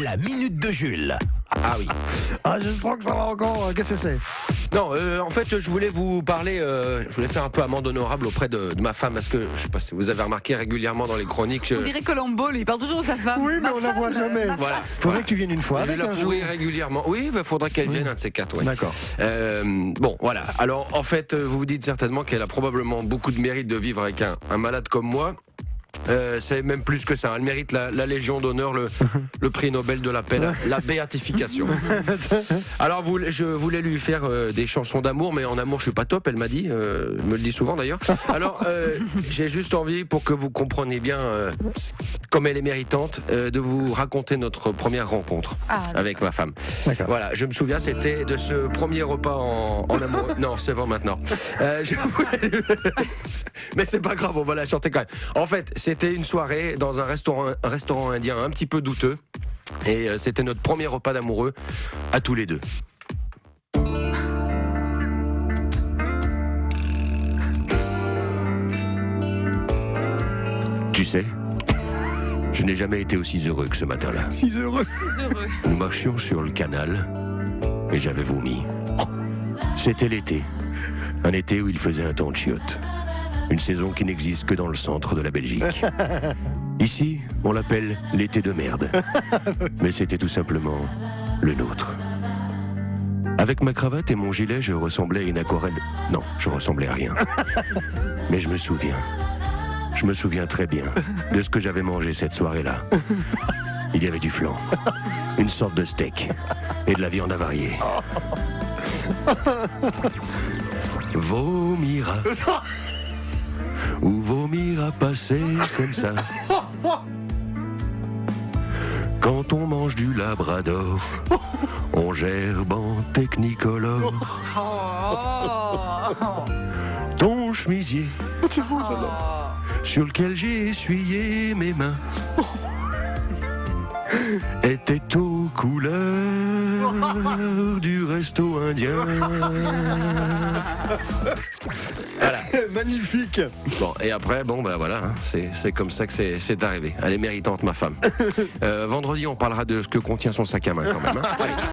La minute de Jules. Ah oui. Ah, je sens que ça va encore. Qu'est-ce que c'est? Non, en fait, je voulais vous parler, je voulais faire un peu amende honorable auprès de ma femme, parce que, je sais pas si vous avez remarqué régulièrement dans les chroniques... On dirait Colombo, lui, il parle toujours de sa femme. Oui, mais on la voit jamais. Voilà. Faudrait que tu viennes une fois Je vais avec la un jour. pourrir régulièrement. Oui, il faudrait qu'elle vienne, un de ces quatre, ouais. D'accord. Bon, voilà. Alors, en fait, vous vous dites certainement qu'elle a probablement beaucoup de mérite de vivre avec un malade comme moi. C'est même plus que ça. Elle mérite la Légion d'honneur, le prix Nobel de la paix, la béatification. Alors, je voulais lui faire des chansons d'amour, mais en amour, je suis pas top, elle m'a dit. Me le dit souvent d'ailleurs. Alors, j'ai juste envie, pour que vous compreniez bien, comme elle est méritante, de vous raconter notre première rencontre avec ma femme. D'accord. Voilà, je me souviens, c'était de ce premier repas en amour. Non, c'est pas maintenant. Mais c'est pas grave, on va la chanter quand même. En fait, c'était une soirée dans un restaurant indien un petit peu douteux. Et c'était notre premier repas d'amoureux à tous les deux. Tu sais, je n'ai jamais été aussi heureux que ce matin-là. 6 heureux. Nous marchions sur le canal et j'avais vomi. C'était l'été. Un été où il faisait un temps de chiottes. Une saison qui n'existe que dans le centre de la Belgique. Ici, on l'appelle l'été de merde. Mais c'était tout simplement le nôtre. Avec ma cravate et mon gilet, je ressemblais à une aquarelle. Non, je ressemblais à rien. Mais je me souviens. Je me souviens très bien de ce que j'avais mangé cette soirée-là. Il y avait du flan, une sorte de steak et de la viande avariée. Vomir ou vomir à passer comme ça. Quand on mange du labrador, on gerbe en technicolor. Ton chemisier, sur lequel j'ai essuyé mes mains, était aux couleurs du resto indien. Voilà. Magnifique. Bon, et après, bon, ben voilà, hein, c'est comme ça que c'est arrivé. Elle est méritante, ma femme. Vendredi, on parlera de ce que contient son sac à main quand même. Hein. Allez.